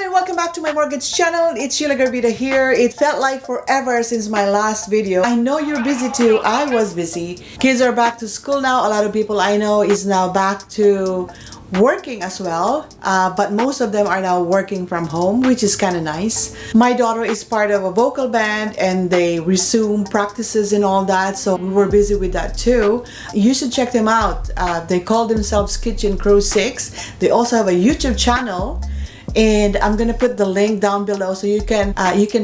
and welcome back to my mortgage channel. It's Sheila Garvida here. It felt like forever since my last video. I know you're busy too. I was busy. Kids are back to school now. A lot of people I know is now back to working as well, but most of them are now working from home, which is kind of nice. My daughter is part of a vocal band and they resume practices and all that, so we were busy with that too. You should check them out. They call themselves Kitchen Crew 6. They also have a YouTube channel, and I'm gonna put the link down below so you can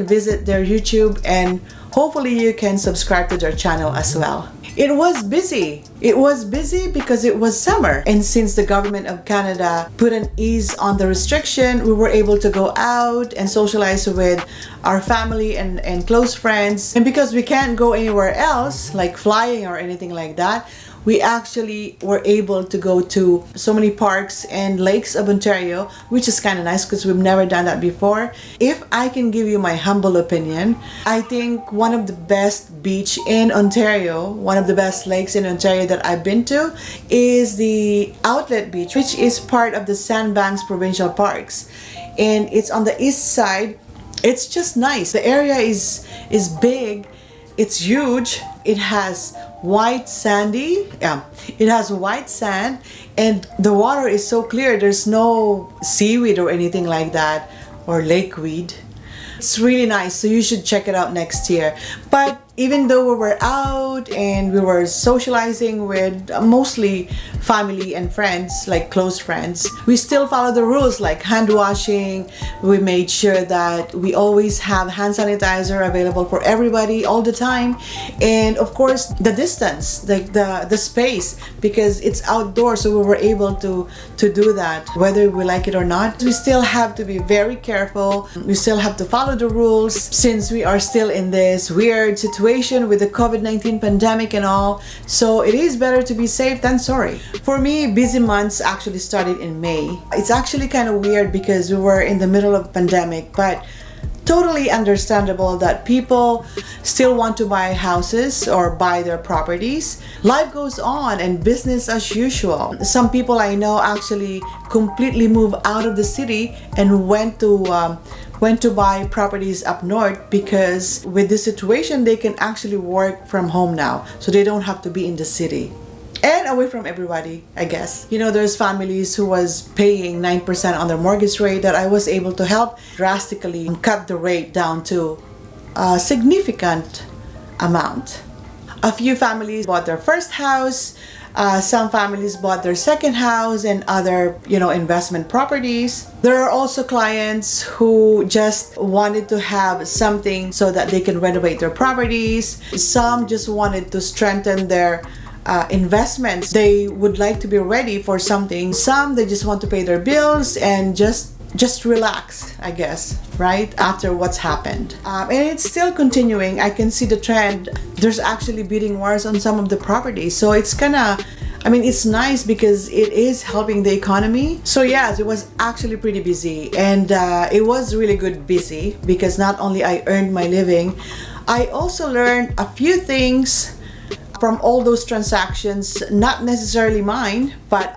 visit their YouTube, and hopefully you can subscribe to their channel as well. It was busy. It was busy because it was summer, and since the government of Canada put an ease on the restriction, we were able to go out and socialize with our family and close friends. And because we can't go anywhere else, like flying or anything like that, we actually were able to go to so many parks and lakes of Ontario, which is kind of nice because we've never done that before. If I can give you my humble opinion, I think one of the best beach in Ontario, one of the best lakes in Ontario that I've been to is the Outlet Beach, which is part of the Sandbanks Provincial Parks. And it's on the east side. It's just nice. The area is big. It's huge. It has white sand, and the water is so clear. There's no seaweed or anything like that, or lakeweed. It's really nice, so you should check it out next year. But even though we were out and we were socializing with mostly family and friends, like close friends, we still follow the rules like hand washing. We made sure that we always have hand sanitizer available for everybody all the time, and of course the distance, like the space, because it's outdoors, so we were able to do that whether we like it or not. We still have to be very careful. We still have to follow the rules since we are still in this weird situation with the COVID-19 pandemic and all, so it is better to be safe than sorry. For me, busy months actually started in May. It's actually kind of weird because we were in the middle of pandemic, but totally understandable that people still want to buy houses or buy their properties. Life goes on and business as usual. Some people I know actually completely moved out of the city and went to buy properties up north, because with this situation they can actually work from home now, so they don't have to be in the city and away from everybody, I guess. You know, there's families who was paying 9% on their mortgage rate that I was able to help drastically cut the rate down to a significant amount. A few families bought their first house. Some families bought their second house and other, investment properties. There are also clients who just wanted to have something so that they can renovate their properties. Some just wanted to strengthen their investments. They would like to be ready for something. Some, they just want to pay their bills and just relax, I guess, right after what's happened. And it's still continuing. I can see the trend. There's actually bidding wars on some of the properties, so it's it's nice because it is helping the economy. So yes, it was actually pretty busy, and it was really good busy because not only I earned my living, I also learned a few things from all those transactions, not necessarily mine, but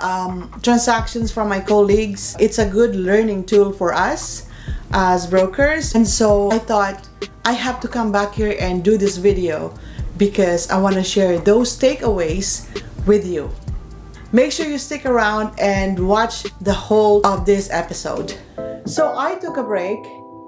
transactions from my colleagues. It's a good learning tool for us as brokers. And so I thought I have to come back here and do this video because I want to share those takeaways with you. Make sure you stick around and watch the whole of this episode. So I took a break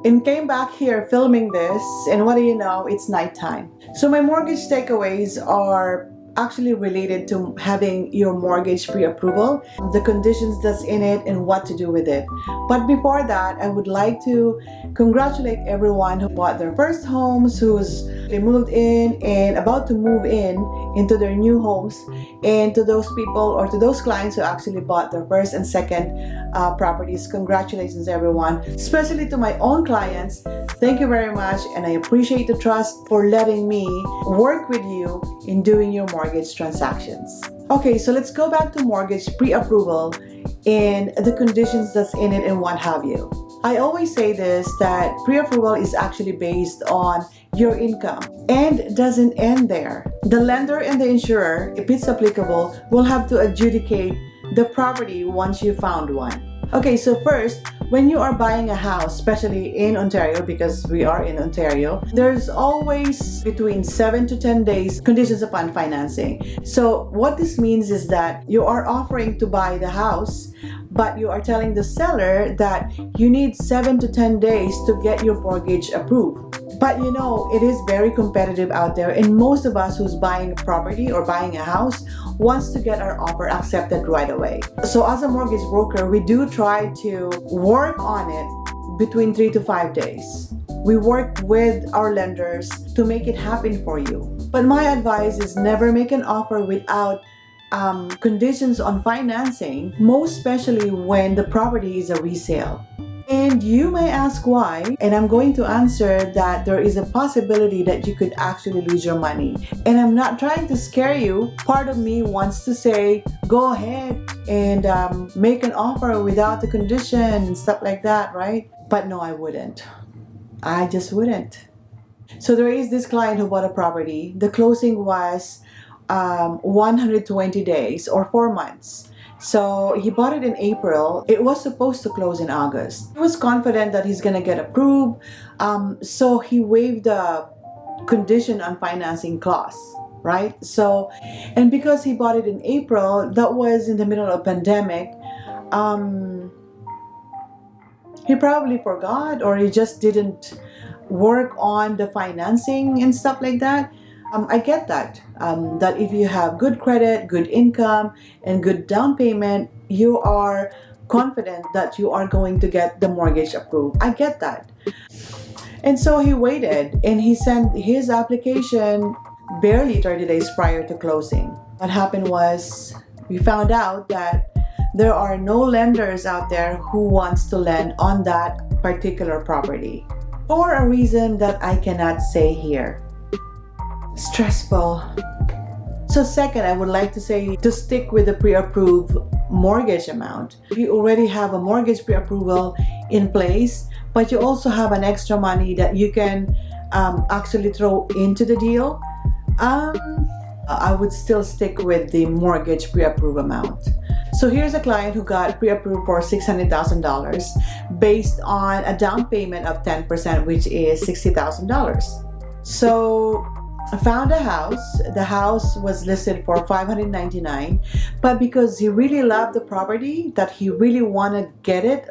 and came back here filming this, and what do you know, it's nighttime. So my mortgage takeaways are actually related to having your mortgage pre-approval, the conditions that's in it, and what to do with it. But before that, I would like to congratulate everyone who bought their first homes, they moved in and about to move into their new homes, and to those people or to those clients who actually bought their first and second properties. Congratulations, everyone, especially to my own clients. Thank you very much, and I appreciate the trust for letting me work with you in doing your mortgage transactions. Okay, so let's go back to mortgage pre-approval and the conditions that's in it and what have you. I always say this, that pre-approval is actually based on your income and doesn't end there. The lender and the insurer, if it's applicable, will have to adjudicate the property once you found one. Okay, so first, when you are buying a house, especially in Ontario, because we are in Ontario, there's always between 7 to 10 days conditions upon financing. So what this means is that you are offering to buy the house, but you are telling the seller that you need 7 to 10 days to get your mortgage approved. But you know, it is very competitive out there, and most of us who's buying a property or buying a house wants to get our offer accepted right away. So as a mortgage broker, we do try to work on it between 3 to 5 days. We work with our lenders to make it happen for you. But my advice is never make an offer without conditions on financing, most especially when the property is a resale. And you may ask why, and I'm going to answer that there is a possibility that you could actually lose your money. And I'm not trying to scare you. Part of me wants to say, go ahead and make an offer without the condition and stuff like that, right? But no, I wouldn't. I just wouldn't. So there is this client who bought a property. The closing was 120 days or 4 months. So he bought it in April. It was supposed to close in August. He was confident that he's gonna get approved. So he waived the condition on financing clause, right? So, and because he bought it in April, that was in the middle of pandemic. He probably forgot, or he just didn't work on the financing and stuff like that. I get that. That if you have good credit, good income, and good down payment, you are confident that you are going to get the mortgage approved. I get that. And so he waited, and he sent his application barely 30 days prior to closing. What happened was we found out that there are no lenders out there who wants to lend on that particular property for a reason that I cannot say here. Stressful. So second, I would like to say to stick with the pre-approved mortgage amount. If you already have a mortgage pre-approval in place, but you also have an extra money that you can actually throw into the deal, I would still stick with the mortgage pre-approved amount. So here's a client who got pre-approved for $600,000 based on a down payment of 10%, which is $60,000. So I found a house. The house was listed for $599, but because he really loved the property, that he really wanted to get it,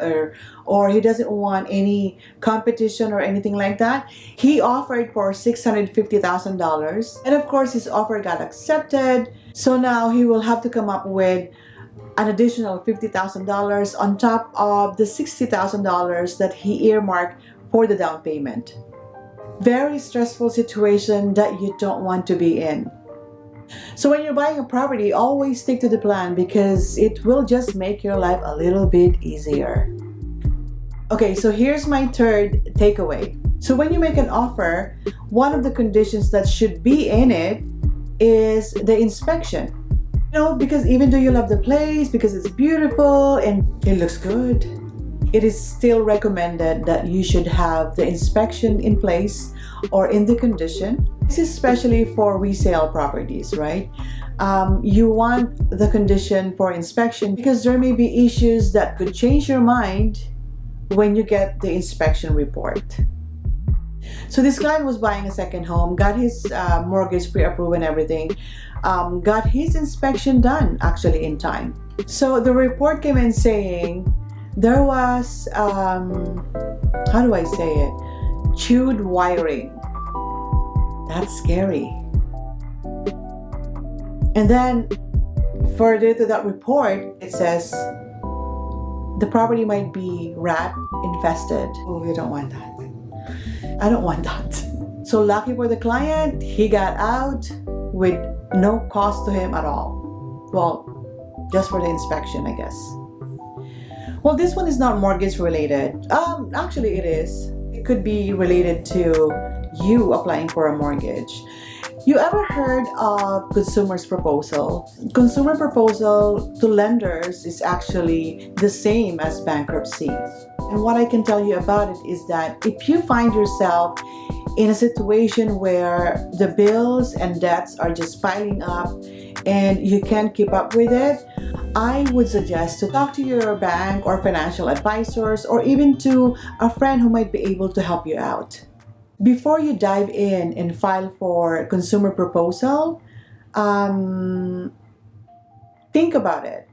or he doesn't want any competition or anything like that, he offered for $650,000. And of course, his offer got accepted. So now he will have to come up with an additional $50,000 on top of the $60,000 that he earmarked for the down payment. Very stressful situation that you don't want to be in. So when you're buying a property, always stick to the plan because it will just make your life a little bit easier. Okay, so here's my third takeaway. So when you make an offer, one of the conditions that should be in it is the inspection. You know, because even though you love the place, because it's beautiful and it looks good, it is still recommended that you should have the inspection in place or in the condition. This is especially for resale properties, right? You want the condition for inspection because there may be issues that could change your mind when you get the inspection report. So this client was buying a second home, got his mortgage pre-approved and everything, got his inspection done actually in time. So the report came in saying there was, how do I say it? Chewed wiring. That's scary. And then further to that report, it says the property might be rat infested. Oh, we don't want that. I don't want that. So lucky for the client, he got out with no cost to him at all. Well, just for the inspection, I guess. Well, this one is not mortgage related. Actually it is. It could be related to you applying for a mortgage. You ever heard of consumer's proposal? Consumer proposal to lenders is actually the same as bankruptcy. And what I can tell you about it is that if you find yourself in a situation where the bills and debts are just piling up and you can't keep up with it, I would suggest to talk to your bank or financial advisors or even to a friend who might be able to help you out. Before you dive in and file for consumer proposal, think about it.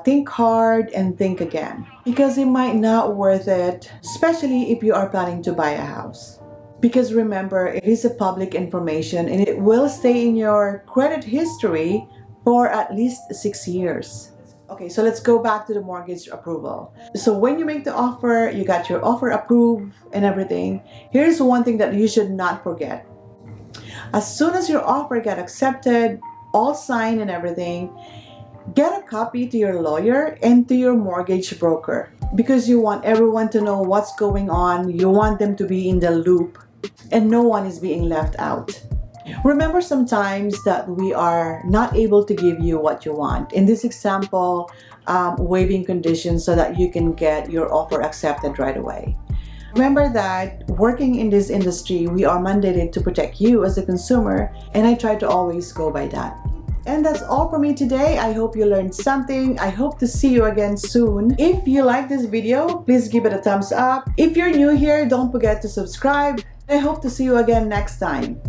Think hard and think again because it might not worth it, especially if you are planning to buy a house. Because remember, it is a public information and it will stay in your credit history for at least 6 years. Okay, so let's go back to the mortgage approval. So when you make the offer, you got your offer approved and everything. Here's one thing that you should not forget. As soon as your offer got accepted, all signed and everything, get a copy to your lawyer and to your mortgage broker because you want everyone to know what's going on. You want them to be in the loop and no one is being left out. Remember sometimes that we are not able to give you what you want. In this example, waiving conditions so that you can get your offer accepted right away. Remember that working in this industry, we are mandated to protect you as a consumer, and I try to always go by that. And that's all for me today. I hope you learned something. I hope to see you again soon. If you like this video, please give it a thumbs up. If you're new here, don't forget to subscribe. I hope to see you again next time.